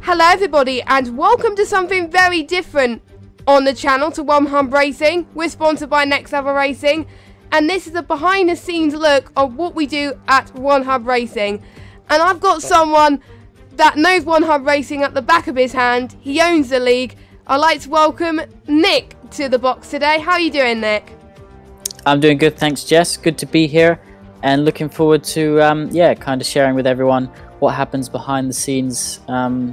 Hello everybody and welcome to something very different on the channel to One Hub Racing. We're sponsored by Next Level Racing and this is a behind the scenes look of what we do at One Hub Racing. And I've got someone that knows One Hub Racing at the back of his hand. He owns the league. I'd like to welcome Nick to the box today. How are you doing, Nick? I'm doing good, thanks Jess. Good to be here and looking forward to kind of sharing with everyone what happens behind the scenes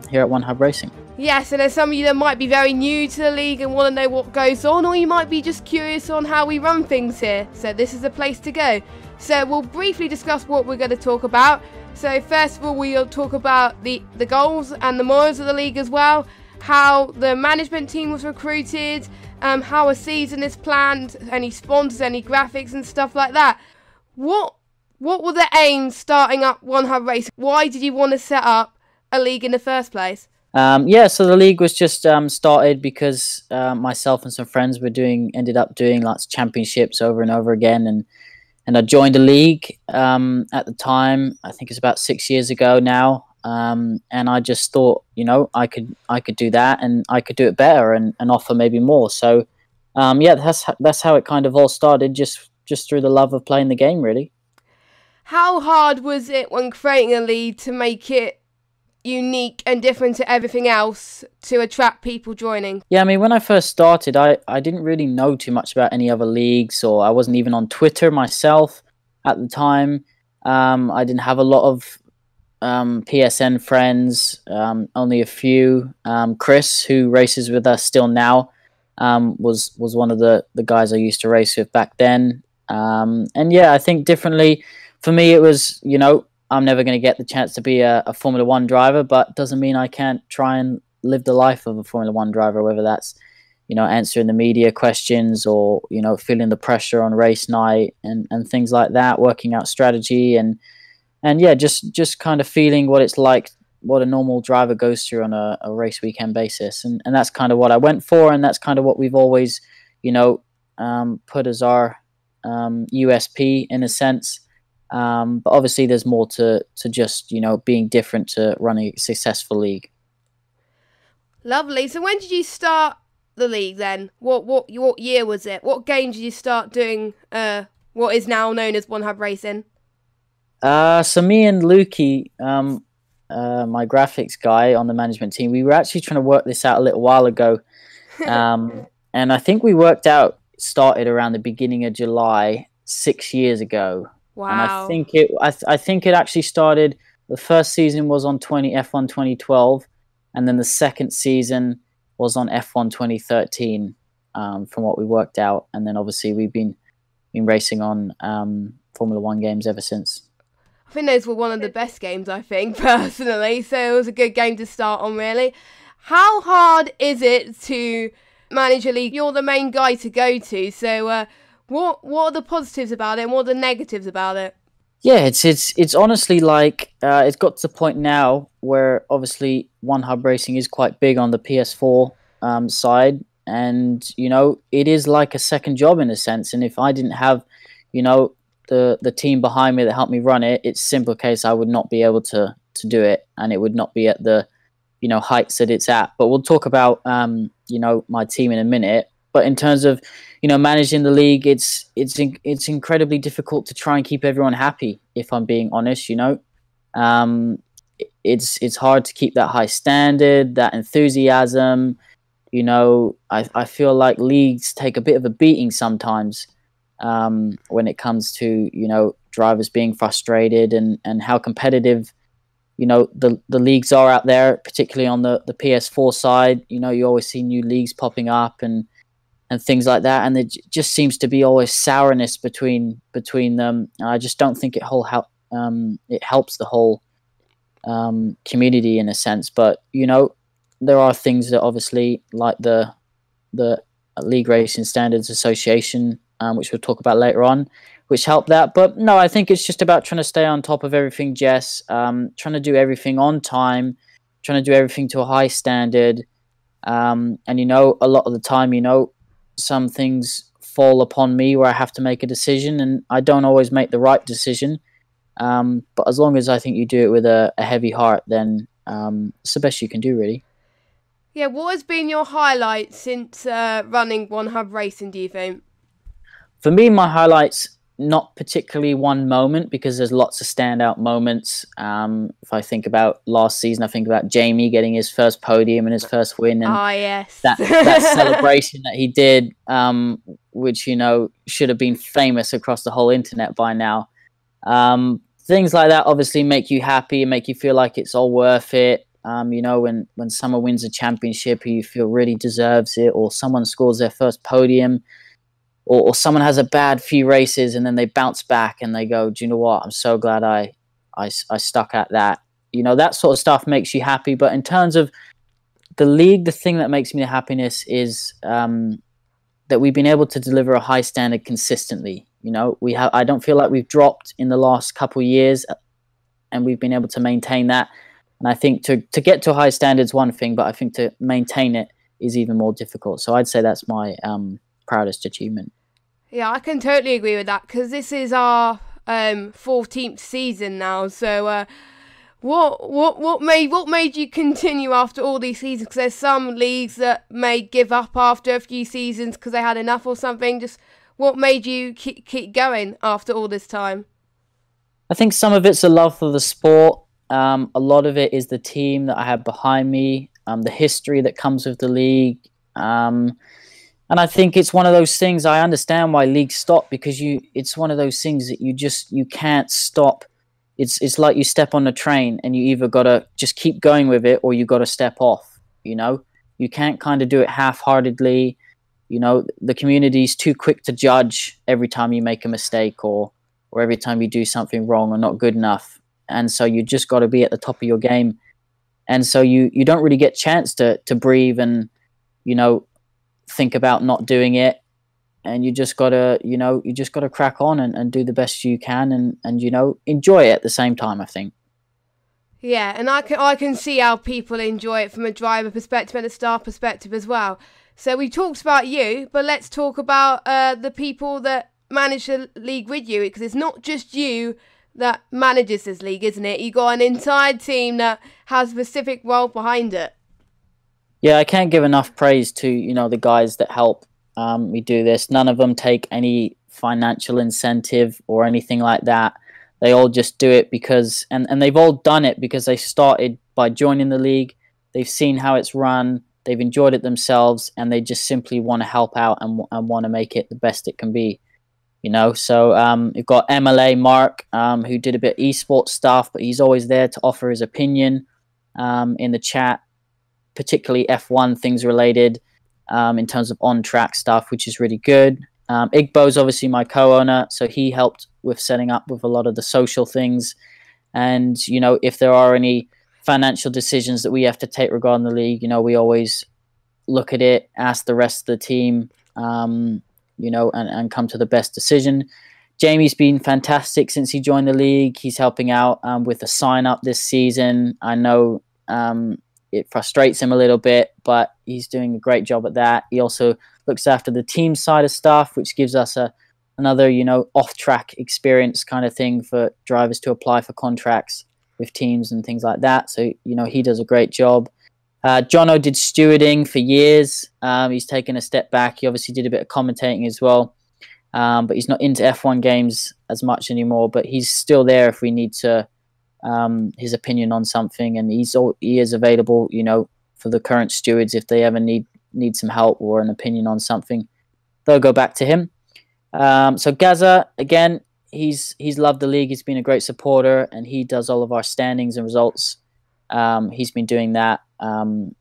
here at One Hub Racing. Yes, and there's some of you that might be very new to the league and want to know what goes on, or you might be just curious on how we run things here. So this is the place to go. So we'll briefly discuss what we're going to talk about. So first of all, we'll talk about the goals and the morals of the league as well, how the management team was recruited, how a season is planned, any sponsors, any graphics and stuff like that. What were the aims starting up One Hub Racing? Why did you want to set up a league in the first place? So the league was just started because myself and some friends ended up doing lots of championships over and over again, and I joined a league at the time. I think it's about 6 years ago now, and I just thought, you know, I could do that, and I could do it better and offer maybe more. So that's how it kind of all started, just through the love of playing the game, really. How hard was it when creating a league to make it unique and different to everything else to attract people joining? Yeah, I mean, when I first started, I didn't really know too much about any other leagues, or I wasn't even on Twitter myself at the time. I didn't have a lot of PSN friends, only a few. Chris, who races with us still now, was one of the guys I used to race with back then. And yeah, I think differently. For me, it was, you know, I'm never going to get the chance to be a Formula One driver, but doesn't mean I can't try and live the life of a Formula One driver, whether that's, you know, answering the media questions or, you know, feeling the pressure on race night and things like that, working out strategy and yeah, just kind of feeling what it's like, what a normal driver goes through on a race weekend basis. And that's kind of what I went for, and that's kind of what we've always, you know, put as our USP in a sense. But obviously there's more to just, you know, being different to running a successful league. Lovely. So when did you start the league then? What year was it? What game did you start doing what is now known as One Hub Racing? So me and Lukey, my graphics guy on the management team, we were actually trying to work this out a little while ago. And I think we started around the beginning of July 6 years ago. Wow. And I think it actually started, the first season was on F1 2012, and then the second season was on F1 2013, from what we worked out. And then obviously we've been racing on Formula One games ever since. I think those were one of the best games, I think, personally. So it was a good game to start on, really. How hard is it to manage a league? You're the main guy to go to, so what are the positives about it and what are the negatives about it? Yeah, it's honestly like it's got to the point now where obviously One Hub Racing is quite big on the PS4 side, and you know, it is like a second job in a sense. And if I didn't have, you know, the team behind me that helped me run it, it's a simple case I would not be able to do it, and it would not be at the, you know, heights that it's at. But we'll talk about you know, my team in a minute. But in terms of, you know, managing the league, it's incredibly difficult to try and keep everyone happy, if I'm being honest, you know. It's hard to keep that high standard, that enthusiasm. You know, I feel like leagues take a bit of a beating sometimes when it comes to, you know, drivers being frustrated and how competitive, you know, the leagues are out there, particularly on the PS4 side. You know, you always see new leagues popping up and things like that, and there just seems to be always sourness between them. And I just don't think it helps the whole community in a sense. But you know, there are things that obviously, like the League Racing Standards Association, which we'll talk about later on, which help that. But no, I think it's just about trying to stay on top of everything, Jess. Trying to do everything on time, trying to do everything to a high standard, and you know, a lot of the time, you know, some things fall upon me where I have to make a decision, and I don't always make the right decision. But as long as I think you do it with a heavy heart, then It's the best you can do, really. Yeah, what has been your highlight since running One Hub Racing, do you think? For me, my highlights, not particularly one moment, because there's lots of standout moments. If I think about last season, I think about Jamie getting his first podium and his first win, and Yes. that celebration that he did, which, you know, should have been famous across the whole internet by now. Things like that obviously make you happy and make you feel like it's all worth it. You know, when someone wins a championship who you feel really deserves it, or someone scores their first podium, or someone has a bad few races and then they bounce back and they go, do you know what? I'm so glad I stuck at that. You know, that sort of stuff makes you happy. But in terms of the league, the thing that makes me the happiness is that we've been able to deliver a high standard consistently. You know, I don't feel like we've dropped in the last couple of years, and we've been able to maintain that. And I think to get to a high standard is one thing, but I think to maintain it is even more difficult. So I'd say that's my proudest achievement. Yeah, I can totally agree with that, because this is our 14th season now. So what made you continue after all these seasons? Because there's some leagues that may give up after a few seasons because they had enough or something. Just what made you keep going after all this time? I think some of it's a love for the sport. A lot of it is the team that I have behind me, the history that comes with the league. And I think it's one of those things. I understand why leagues stop, because it's one of those things that you can't stop. It's like you step on a train and you either got to just keep going with it, or you got to step off. You know, you can't kind of do it half-heartedly. You know, the community's too quick to judge every time you make a mistake, or every time you do something wrong or not good enough. And so you just got to be at the top of your game. And so you don't really get a chance to breathe and, you know, think about not doing it. And you just gotta crack on and do the best you can, and you know, enjoy it at the same time, I think. Yeah, and I can see how people enjoy it from a driver perspective and a staff perspective as well. So we talked about you, but let's talk about the people that manage the league with you, because it's not just you that manages this league, isn't it? You got an entire team that has a specific role behind it. Yeah, I can't give enough praise to, you know, the guys that help me do this. None of them take any financial incentive or anything like that. They all just do it because, and they've all done it because they started by joining the league. They've seen how it's run. They've enjoyed it themselves, and they just simply want to help out and want to make it the best it can be. You know, so you've got MLA Mark, who did a bit of esports stuff, but he's always there to offer his opinion in the chat, particularly F1 things related, in terms of on-track stuff, which is really good. Igbo's obviously my co-owner, so he helped with setting up with a lot of the social things. And, you know, if there are any financial decisions that we have to take regarding the league, you know, we always look at it, ask the rest of the team, you know, and come to the best decision. Jamie's been fantastic since he joined the league. He's helping out with the sign-up this season. I know it frustrates him a little bit, but he's doing a great job at that. He also looks after the team side of stuff, which gives us another, you know, off-track experience kind of thing for drivers to apply for contracts with teams and things like that. So, you know, he does a great job. Jono did stewarding for years. He's taken a step back. He obviously did a bit of commentating as well, but he's not into F1 games as much anymore, but he's still there if we need to his opinion on something, and he is available, you know, for the current stewards if they ever need some help or an opinion on something. They'll go back to him. So Gaza, again, he's loved the league. He's been a great supporter, and he does all of our standings and results. He's been doing that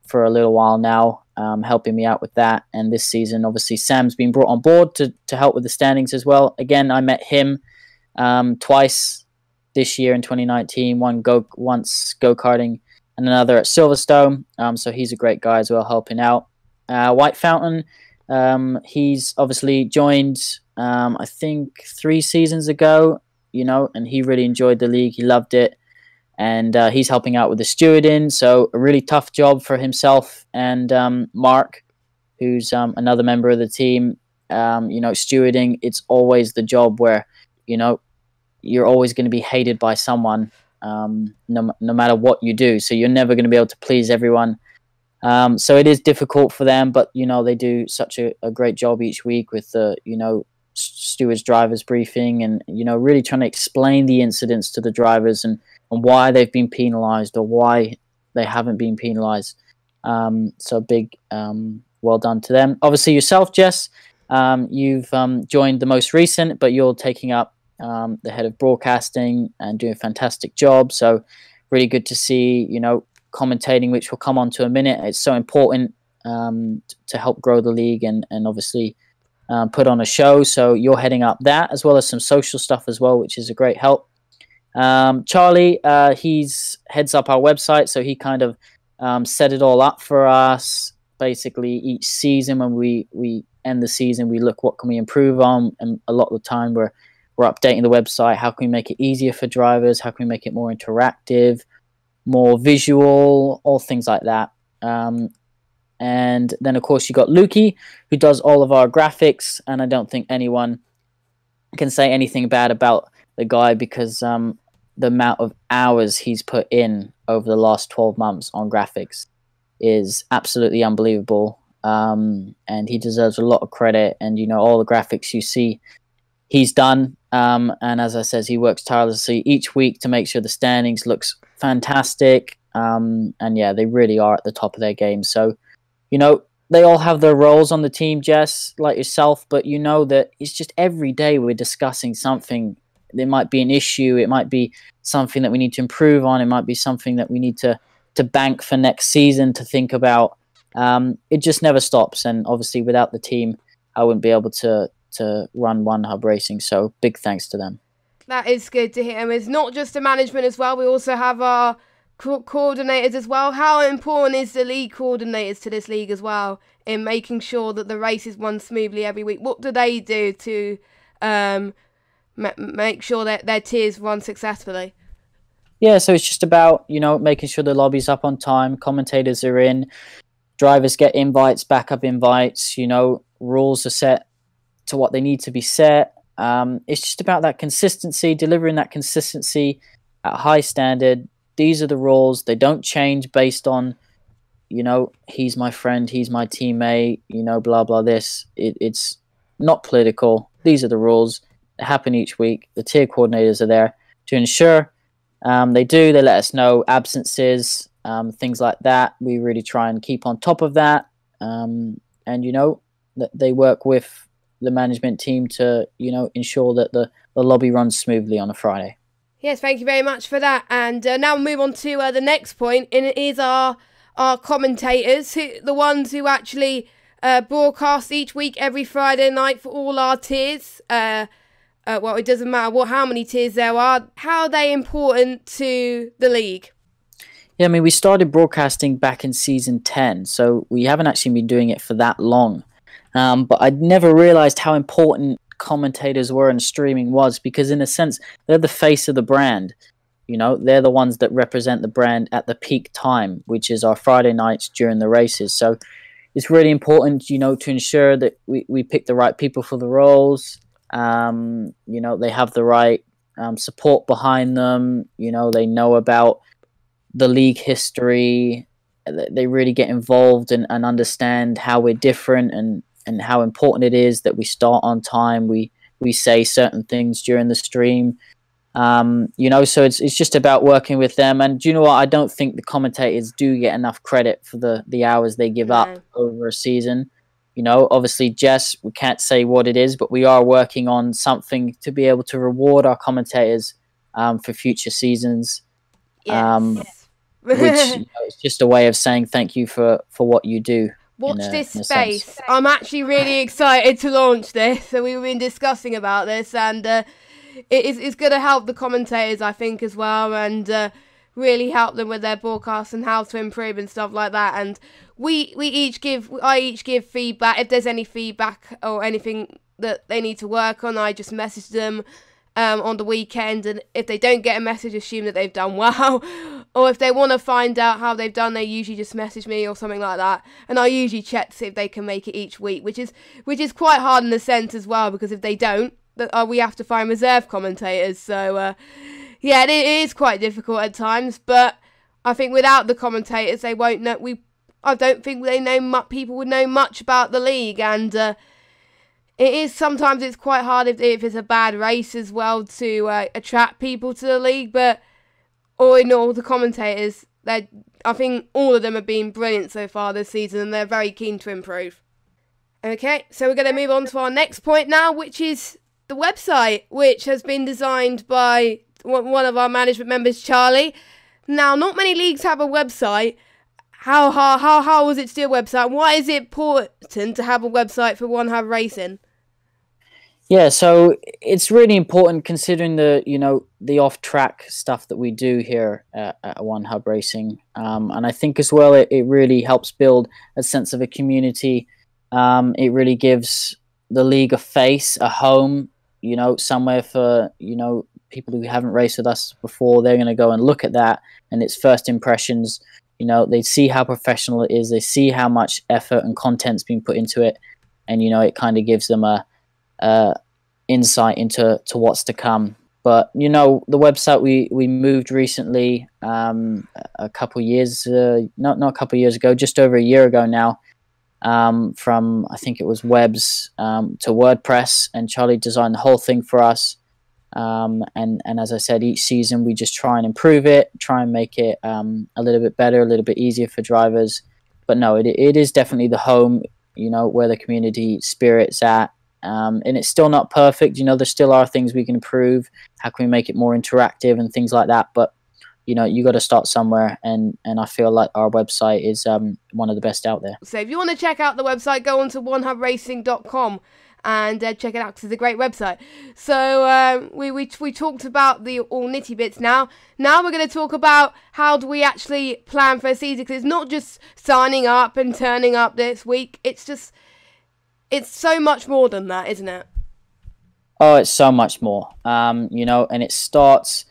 for a little while now, helping me out with that. And this season, obviously, Sam's been brought on board to help with the standings as well. Again, I met him twice this year in 2019, once go-karting and another at Silverstone. So he's a great guy as well, helping out. White Fountain, he's obviously joined, I think 3 seasons ago, you know, and he really enjoyed the league. He loved it. And he's helping out with the stewarding. So a really tough job for himself and Mark, who's another member of the team. You know, stewarding, it's always the job where, you know, you're always going to be hated by someone. no matter what you do. So you're never going to be able to please everyone. So it is difficult for them, but they do such a great job each week with the stewards drivers briefing, and really trying to explain the incidents to the drivers and why they've been penalized or why they haven't been penalized. So big well done to them. Obviously yourself, Jess, you've joined the most recent, but you're taking up the head of broadcasting and doing a fantastic job. So really good to see commentating, which we'll come on to in a minute. It's so important to help grow the league and obviously put on a show. So you're heading up that, as well as some social stuff as well, which is a great help. Charlie, he's heads up our website, so he kind of set it all up for us. Basically, each season when we end the season, we look what can we improve on, and a lot of the time we're updating the website. How can we make it easier for drivers? How can we make it more interactive, more visual, all things like that. And then, of course, you got Lukey, who does all of our graphics, and I don't think anyone can say anything bad about the guy because the amount of hours he's put in over the last 12 months on graphics is absolutely unbelievable. And he deserves a lot of credit, and all the graphics you see he's done. And as I says, he works tirelessly each week to make sure the standings looks fantastic. And yeah, they really are at the top of their game. So they all have their roles on the team, Jess, like yourself, but that it's just every day we're discussing something. There might be an issue, it might be something that we need to improve on, it might be something that we need to bank for next season, to think about. It just never stops, and obviously without the team I wouldn't be able to run One Hub Racing, so big thanks to them. That is good to hear. And it's not just the management as well, we also have our coordinators as well. How important is the league coordinators to this league as well in making sure that the race is run smoothly every week? What do they do to make sure that their tiers run successfully? Yeah, so it's just about making sure the lobby's up on time, commentators are in, drivers get invites, backup invites, rules are set to what they need to be set. It's just about that consistency, delivering that consistency at a high standard. These are the rules. They don't change based on, he's my friend, he's my teammate, blah, blah, this. It's not political. These are the rules. They happen each week. The tier coordinators are there to ensure they let us know absences, things like that. We really try and keep on top of that. And, that they work with the management team to, ensure that the lobby runs smoothly on a Friday. Yes, thank you very much for that. And now we'll move on to the next point, and it is our commentators, the ones who actually broadcast each week, every Friday night for all our tiers. Well, it doesn't matter how many tiers there are. How are they important to the league? Yeah, I mean, we started broadcasting back in season 10, so we haven't actually been doing it for that long. But I'd never realized how important commentators were and streaming was, because in a sense they're the face of the brand. They're the ones that represent the brand at the peak time, which is our Friday nights during the races. So it's really important to ensure that we pick the right people for the roles. They have the right support behind them. They know about the league history. They really get involved and understand how we're different and how important it is that we start on time. We say certain things during the stream. So it's just about working with them. And do you know what? I don't think the commentators do get enough credit for the hours they give up over a season. Obviously, Jess, we can't say what it is, but we are working on something to be able to reward our commentators for future seasons. Yes. Which it's just a way of saying thank you for what you do. Watch this space. I'm actually really excited to launch this. So we've been discussing about this, and it's going to help the commentators, I think, as well, and really help them with their broadcasts and how to improve and stuff like that. And I each give feedback. If there's any feedback or anything that they need to work on, I just message them on the weekend, and if they don't get a message, assume that they've done well. Or if they want to find out how they've done, they usually just message me or something like that, and I usually check to see if they can make it each week, which is quite hard in a sense as well, because if they don't, we have to find reserve commentators. So Yeah, it is quite difficult at times, but I think without the commentators, they won't know. I don't think they know people would know much about the league, and it is sometimes it's quite hard if it's a bad race as well to attract people to the league. But all in all, the commentators, I think all of them have been brilliant so far this season, and they're very keen to improve. Okay, so we're going to move on to our next point now, which is the website, which has been designed by one of our management members, Charlie. Now, not many leagues have a website. How was it to do a website? Why is it important to have a website for One Hub Racing? Yeah, so it's really important considering the off-track stuff that we do here at One Hub Racing, and I think as well it really helps build a sense of a community. It really gives the league a face, a home, somewhere for people who haven't raced with us before. They're going to go and look at that, and its first impressions. They see how professional it is. They see how much effort and content's been put into it, and it kind of gives them a insight into what's to come. But the website we moved recently, a couple years, not a couple years ago, just over a year ago now, from I think it was Webs to WordPress, and Charlie designed the whole thing for us. And as I said, each season we just try and improve it, try and make it a little bit better, a little bit easier for drivers. But no, it is definitely the home, where the community spirit's at. And it's still not perfect. There still are things we can improve. How can we make it more interactive and things like that? But you got to start somewhere, and I feel like our website is one of the best out there. So if you want to check out the website, go on to onehubracing.com. and check it out because it's a great website. So we talked about the all nitty bits now. Now we're going to talk about how do we actually plan for a season, because it's not just signing up and turning up this week. It's so much more than that, isn't it? Oh, it's so much more. And it starts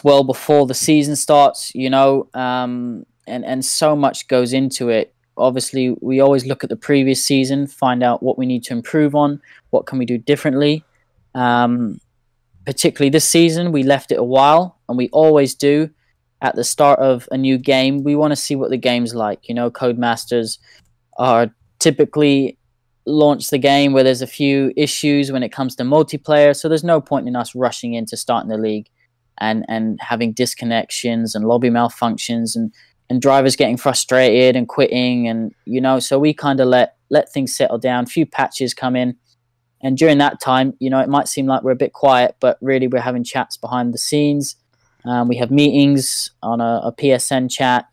well before the season starts, and so much goes into it. Obviously, we always look at the previous season, find out what we need to improve on, what can we do differently. Particularly this season, we left it a while, and we always do. At the start of a new game, we want to see what the game's like. Codemasters are typically launch the game where there's a few issues when it comes to multiplayer, so there's no point in us rushing into starting the league and having disconnections and lobby malfunctions and drivers getting frustrated and quitting, and so we kind of let things settle down, a few patches come in, and during that time it might seem like we're a bit quiet, but really we're having chats behind the scenes. We have meetings on a PSN chat,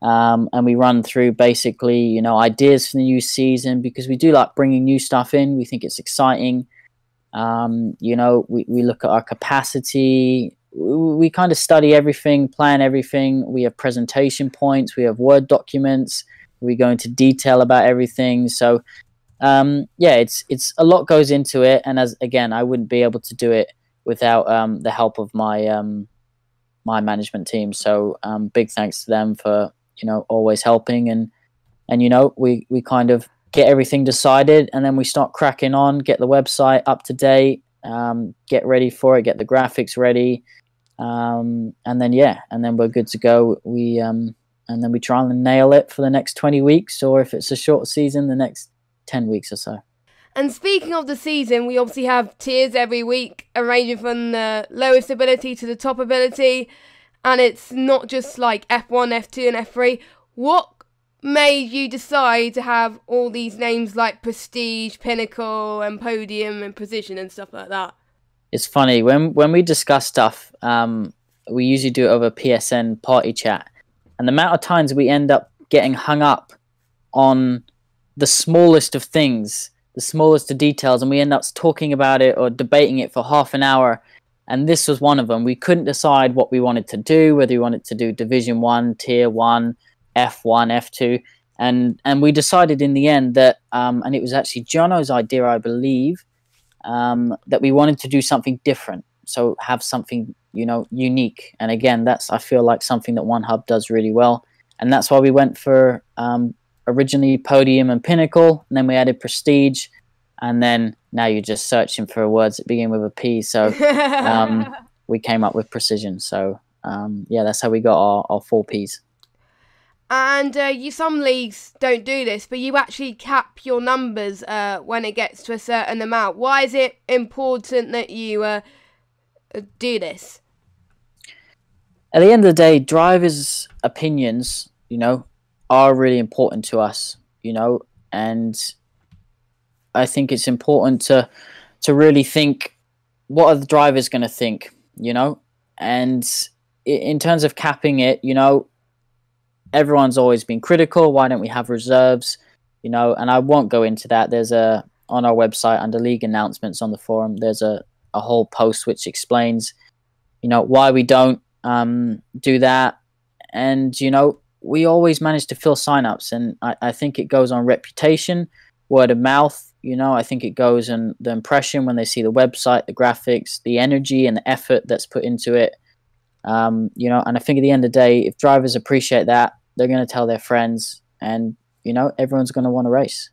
and we run through basically ideas for the new season, because we do like bringing new stuff in. We think it's exciting. We look at our capacity. We kind of study everything, plan everything. We have presentation points, we have Word documents, we go into detail about everything. So it's a lot goes into it, and I wouldn't be able to do it without the help of my my management team. So big thanks to them for always helping, and we kind of get everything decided, and then we start cracking on, get the website up to date, get ready for it, get the graphics ready. And then we're good to go. And then we try and nail it for the next 20 weeks, or if it's a short season, the next 10 weeks or so. And speaking of the season, we obviously have tiers every week, ranging from the lowest ability to the top ability, and it's not just like F1, F2 and F3. What made you decide to have all these names like Prestige, Pinnacle and Podium and Position and stuff like that? It's funny, when we discuss stuff, we usually do it over PSN party chat. And the amount of times we end up getting hung up on the smallest of things, the smallest of details, and we end up talking about it or debating it for half an hour. And this was one of them. We couldn't decide what we wanted to do, whether we wanted to do Division 1, Tier 1, F1, F2. And we decided in the end that, and it was actually Jono's idea, I believe, that we wanted to do something different, so have something unique. And again, that's, I feel like, something that One Hub does really well, and that's why we went for originally Podium and Pinnacle, and then we added Prestige, and then now you're just searching for words that begin with a P. So we came up with precision. So yeah, that's how we got our 4Ps. And some leagues don't do this, but you actually cap your numbers when it gets to a certain amount. Why is it important that you do this? At the end of the day, drivers' opinions, are really important to us, and I think it's important to really think, what are the drivers going to think, and in terms of capping it, everyone's always been critical. Why don't we have reserves? And I won't go into that. There's on our website under league announcements on the forum, there's a whole post which explains, why we don't do that. And, we always manage to fill signups. And I think it goes on reputation, word of mouth. I think it goes on the impression when they see the website, the graphics, the energy and the effort that's put into it. And I think at the end of the day, if drivers appreciate that, they're going to tell their friends, and everyone's going to want to race.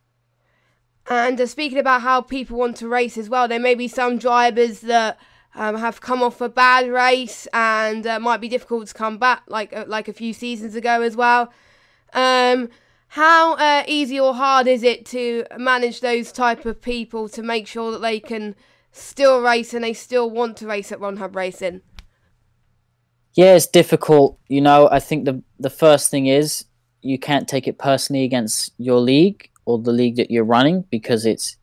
And speaking about how people want to race as well, there may be some drivers that have come off a bad race and might be difficult to come back, like a few seasons ago as well. How easy or hard is it to manage those type of people to make sure that they can still race and they still want to race at Ron Hub Racing? Yeah, it's difficult. I think the first thing is, you can't take it personally against your league or the league that you're running, because it's,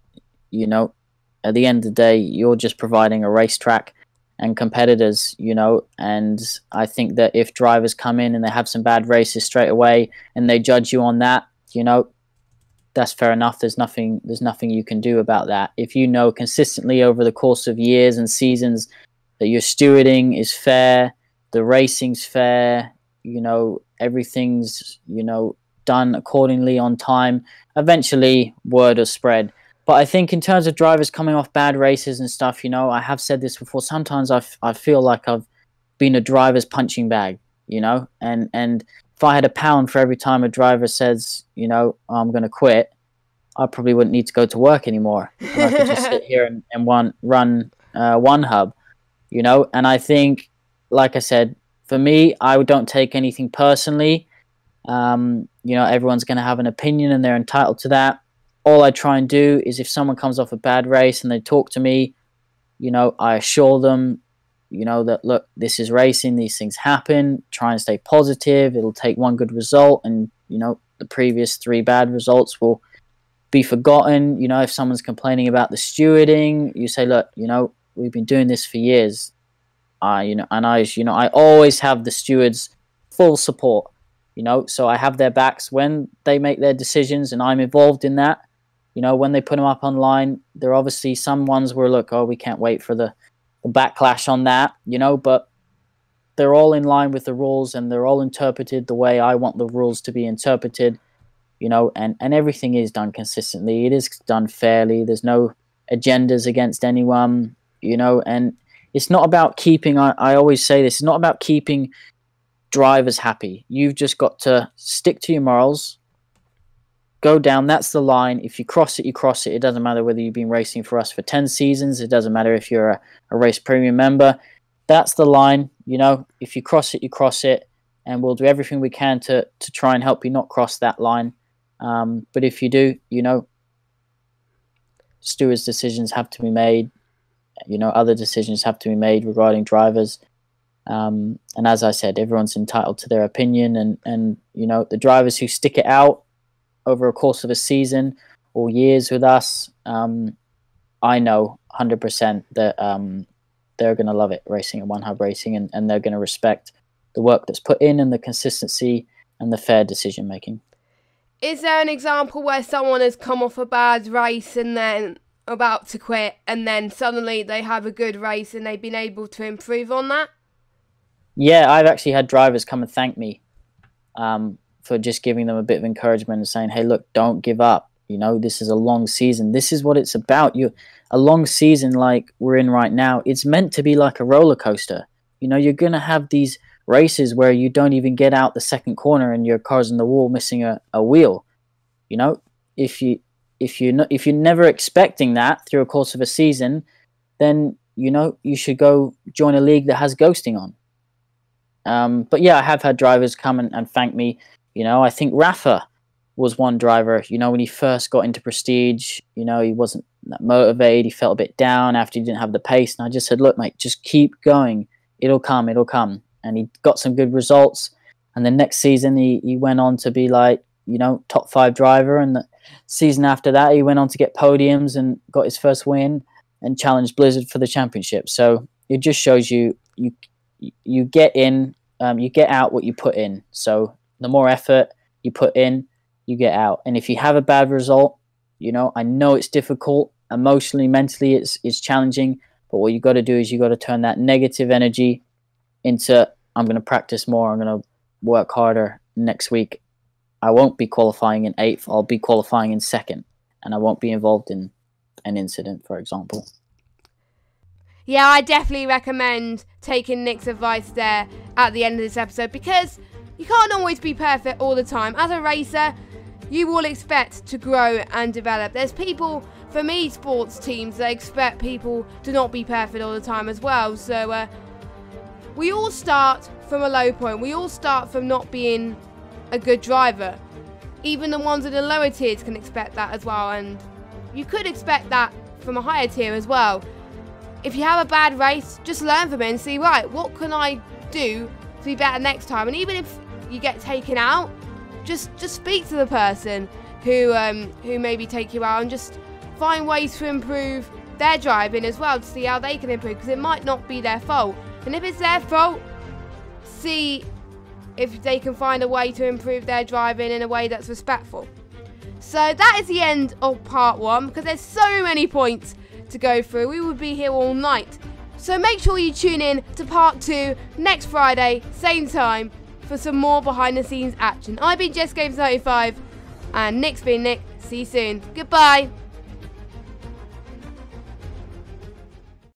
at the end of the day, you're just providing a racetrack and competitors, and I think that if drivers come in and they have some bad races straight away and they judge you on that, that's fair enough. There's nothing you can do about that. If consistently over the course of years and seasons that your stewarding is fair, the racing's fair, everything's, done accordingly on time, eventually word will spread. But I think in terms of drivers coming off bad races and stuff, I have said this before, sometimes I feel like I've been a driver's punching bag, and if I had £1 for every time a driver says, I'm going to quit, I probably wouldn't need to go to work anymore. And I could just sit here and run one hub, and I think, like I said, for me, I don't take anything personally. Everyone's going to have an opinion and they're entitled to that. All I try and do is, if someone comes off a bad race and they talk to me, I assure them, that, look, this is racing, these things happen, try and stay positive. It'll take one good result and, the previous 3 bad results will be forgotten. If someone's complaining about the stewarding, you say, look, we've been doing this for years. And I always have the stewards' full support, so I have their backs when they make their decisions and I'm involved in that. When they put them up online, there are obviously some ones where, look, we can't wait for the backlash on that, but they're all in line with the rules and they're all interpreted the way I want the rules to be interpreted, and everything is done consistently. It is done fairly. There's no agendas against anyone, and it's not about keeping, I always say this, it's not about keeping drivers happy. You've just got to stick to your morals, go down, that's the line. If you cross it, you cross it. It doesn't matter whether you've been racing for us for 10 seasons. It doesn't matter if you're a race premium member. That's the line. If you cross it, you cross it, and we'll do everything we can to try and help you not cross that line. But if you do, stewards' decisions have to be made. Other decisions have to be made regarding drivers. And as I said, everyone's entitled to their opinion, and the drivers who stick it out over a course of a season or years with us, I know 100% that they're going to love it racing at One Hub Racing, and they're going to respect the work that's put in and the consistency and the fair decision making. Is there an example where someone has come off a bad race and then about to quit, and then suddenly they have a good race and they've been able to improve on that? Yeah, I've actually had drivers come and thank me for just giving them a bit of encouragement and saying, hey, look, don't give up. This is a long season. This is what it's about. A long season like we're in right now, it's meant to be like a roller coaster. You're going to have these races where you don't even get out the second corner and your car's in the wall missing a wheel. If you're never expecting that through a course of a season, then you know, you should go join a league that has ghosting on. But yeah, I have had drivers come and thank me. You know, I think Rafa was one driver, you know, when he first got into Prestige, you know, he wasn't that motivated. He felt a bit down after he didn't have the pace. And I just said, look, mate, just keep going. It'll come, it'll come. And he got some good results. And the next season, he went on to be like, you know, top 5 driver. And the season after that, he went on to get podiums and got his first win and challenged Blizzard for the championship. So it just shows you get in, you get out what you put in. So the more effort you put in, you get out. And if you have a bad result, you know, I know it's difficult emotionally, mentally, it's challenging. But what you got to do is you got to turn that negative energy into, I'm going to practice more. I'm going to work harder next week. I won't be qualifying in 8th. I'll be qualifying in 2nd, and I won't be involved in an incident, for example. Yeah, I definitely recommend taking Nick's advice there at the end of this episode, because you can't always be perfect all the time. As a racer, you will expect to grow and develop. There's people from esports teams that expect people to not be perfect all the time as well. So we all start from a low point. We all start from not being a good driver. Even the ones in the lower tiers can expect that as well, and you could expect that from a higher tier as well. If you have a bad race, just learn from it and see, right, what can I do to be better next time? And even if you get taken out, just speak to the person who maybe take you out, and just find ways to improve their driving as well, to see how they can improve, because it might not be their fault. And if it's their fault, see if they can find a way to improve their driving in a way that's respectful. So that is the end of part 1, because there's so many points to go through. We would be here all night. So make sure you tune in to part 2 next Friday, same time, for some more behind the scenes action. I've been JessGames95, and Nick's been Nick. See you soon. Goodbye.